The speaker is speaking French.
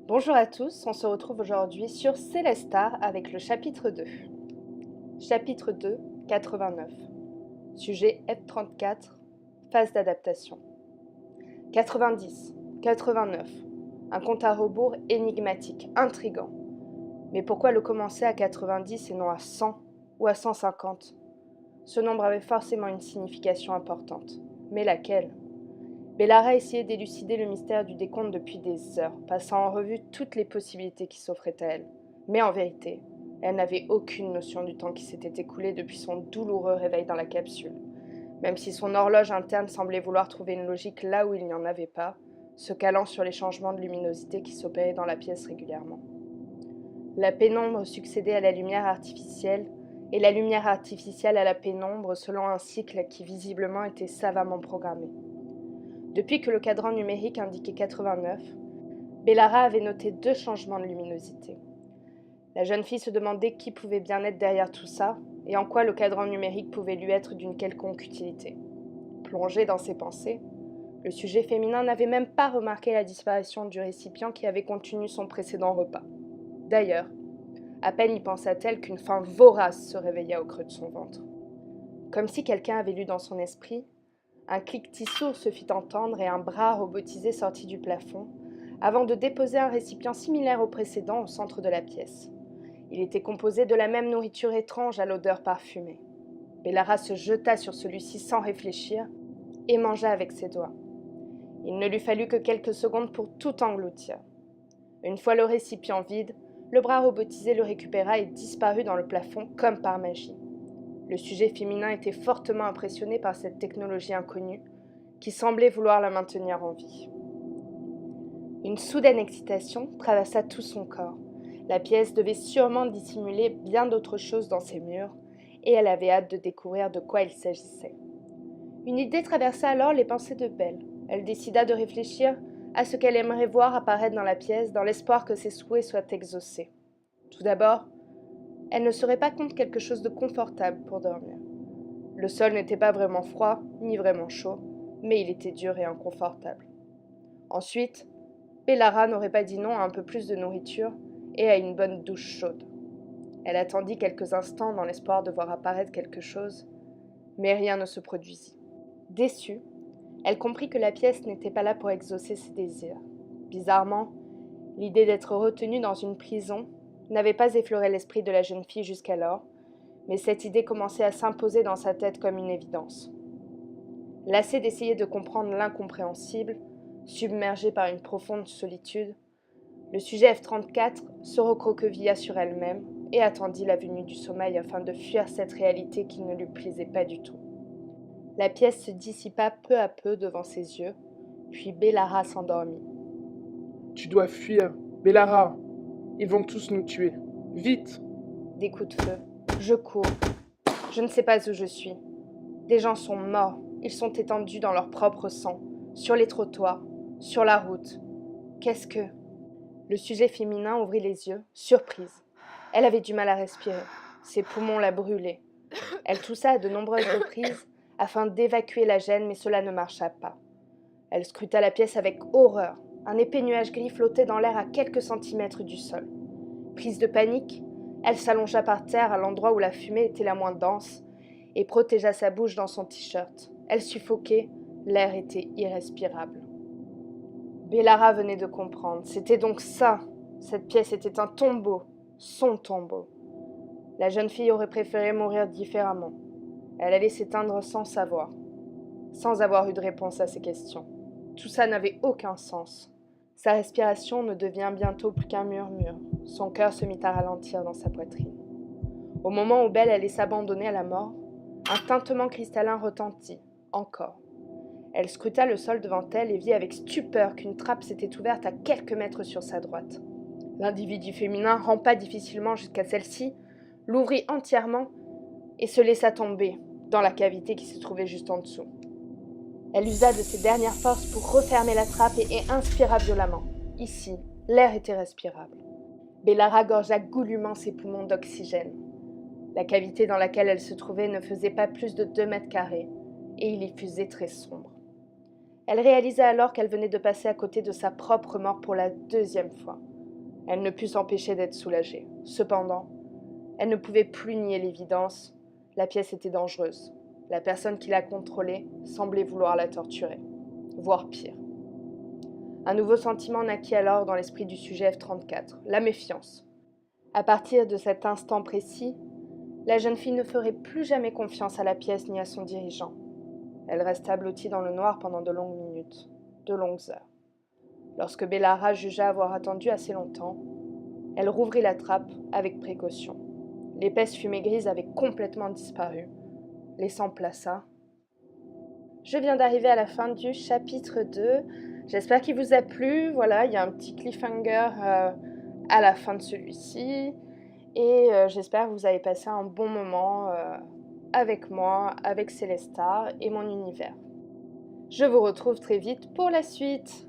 Bonjour à tous, on se retrouve aujourd'hui sur Célestar avec le chapitre 2. Chapitre 2, 89. Sujet F34, phase d'adaptation. 90, 89. Un compte à rebours énigmatique, intrigant. Mais pourquoi le commencer à 90 et non à 100 ou à 150 ? Ce nombre avait forcément une signification importante. Mais laquelle ? Bellara essayait d'élucider le mystère du décompte depuis des heures, passant en revue toutes les possibilités qui s'offraient à elle. Mais en vérité, elle n'avait aucune notion du temps qui s'était écoulé depuis son douloureux réveil dans la capsule. Même si son horloge interne semblait vouloir trouver une logique là où il n'y en avait pas, se calant sur les changements de luminosité qui s'opéraient dans la pièce régulièrement. La pénombre succédait à la lumière artificielle, et la lumière artificielle à la pénombre selon un cycle qui visiblement était savamment programmé. Depuis que le cadran numérique indiquait 89, Bellara avait noté 2 changements de luminosité. La jeune fille se demandait qui pouvait bien être derrière tout ça et en quoi le cadran numérique pouvait lui être d'une quelconque utilité. Plongé dans ses pensées, le sujet féminin n'avait même pas remarqué la disparition du récipient qui avait contenu son précédent repas. D'ailleurs, à peine y pensa-t-elle qu'une faim vorace se réveilla au creux de son ventre. Comme si quelqu'un avait lu dans son esprit, un cliquetis sourd se fit entendre et un bras robotisé sortit du plafond, avant de déposer un récipient similaire au précédent au centre de la pièce. Il était composé de la même nourriture étrange à l'odeur parfumée. Bellara se jeta sur celui-ci sans réfléchir et mangea avec ses doigts. Il ne lui fallut que quelques secondes pour tout engloutir. Une fois le récipient vide, le bras robotisé le récupéra et disparut dans le plafond comme par magie. Le sujet féminin était fortement impressionné par cette technologie inconnue qui semblait vouloir la maintenir en vie. Une soudaine excitation traversa tout son corps. La pièce devait sûrement dissimuler bien d'autres choses dans ses murs, et elle avait hâte de découvrir de quoi il s'agissait. Une idée traversa alors les pensées de Belle. Elle décida de réfléchir à ce qu'elle aimerait voir apparaître dans la pièce dans l'espoir que ses souhaits soient exaucés. Tout d'abord, elle ne serait pas contre quelque chose de confortable pour dormir. Le sol n'était pas vraiment froid, ni vraiment chaud, mais il était dur et inconfortable. Ensuite, Bellara n'aurait pas dit non à un peu plus de nourriture et à une bonne douche chaude. Elle attendit quelques instants dans l'espoir de voir apparaître quelque chose, mais rien ne se produisit. Déçue, elle comprit que la pièce n'était pas là pour exaucer ses désirs. Bizarrement, l'idée d'être retenue dans une prison n'avait pas effleuré l'esprit de la jeune fille jusqu'alors, mais cette idée commençait à s'imposer dans sa tête comme une évidence. Lassée d'essayer de comprendre l'incompréhensible, submergée par une profonde solitude, le sujet F34 se recroquevilla sur elle-même et attendit la venue du sommeil afin de fuir cette réalité qui ne lui plaisait pas du tout. La pièce se dissipa peu à peu devant ses yeux, puis Bellara s'endormit. « Tu dois fuir, Bellara. Ils vont tous nous tuer. Vite !» Des coups de feu. Je cours. Je ne sais pas où je suis. Des gens sont morts. Ils sont étendus dans leur propre sang, sur les trottoirs, sur la route. Qu'est-ce que... Le sujet féminin ouvrit les yeux, surprise. Elle avait du mal à respirer. Ses poumons la brûlaient. Elle toussa à de nombreuses reprises afin d'évacuer la gêne, mais cela ne marcha pas. Elle scruta la pièce avec horreur. Un épais nuage gris flottait dans l'air à quelques centimètres du sol. Prise de panique, elle s'allongea par terre à l'endroit où la fumée était la moins dense et protégea sa bouche dans son t-shirt. Elle suffoquait, l'air était irrespirable. Bellara venait de comprendre. C'était donc ça. Cette pièce était un tombeau. Son tombeau. La jeune fille aurait préféré mourir différemment. Elle allait s'éteindre sans savoir. Sans avoir eu de réponse à ses questions. Tout ça n'avait aucun sens. Sa respiration ne devient bientôt plus qu'un murmure. Son cœur se mit à ralentir dans sa poitrine. Au moment où Belle allait s'abandonner à la mort, un tintement cristallin retentit, encore. Elle scruta le sol devant elle et vit avec stupeur qu'une trappe s'était ouverte à quelques mètres sur sa droite. L'individu féminin rampa difficilement jusqu'à celle-ci, l'ouvrit entièrement et se laissa tomber dans la cavité qui se trouvait juste en dessous. Elle usa de ses dernières forces pour refermer la trappe et inspira violemment. Ici, l'air était respirable. Bellara gorgea goulûment ses poumons d'oxygène. La cavité dans laquelle elle se trouvait ne faisait pas plus de 2 mètres carrés, et il y faisait très sombre. Elle réalisa alors qu'elle venait de passer à côté de sa propre mort pour la 2e fois. Elle ne put s'empêcher d'être soulagée. Cependant, elle ne pouvait plus nier l'évidence. La pièce était dangereuse. La personne qui la contrôlait semblait vouloir la torturer, voire pire. Un nouveau sentiment naquit alors dans l'esprit du sujet F34, la méfiance. À partir de cet instant précis, la jeune fille ne ferait plus jamais confiance à la pièce ni à son dirigeant. Elle resta blottie dans le noir pendant de longues minutes, de longues heures. Lorsque Bellara jugea avoir attendu assez longtemps, elle rouvrit la trappe avec précaution. L'épaisse fumée grise avait complètement disparu, laissant place à... Je viens d'arriver à la fin du chapitre 2. J'espère qu'il vous a plu. Voilà, il y a un petit cliffhanger à la fin de celui-ci. Et j'espère que vous avez passé un bon moment avec moi, avec Célestar et mon univers. Je vous retrouve très vite pour la suite.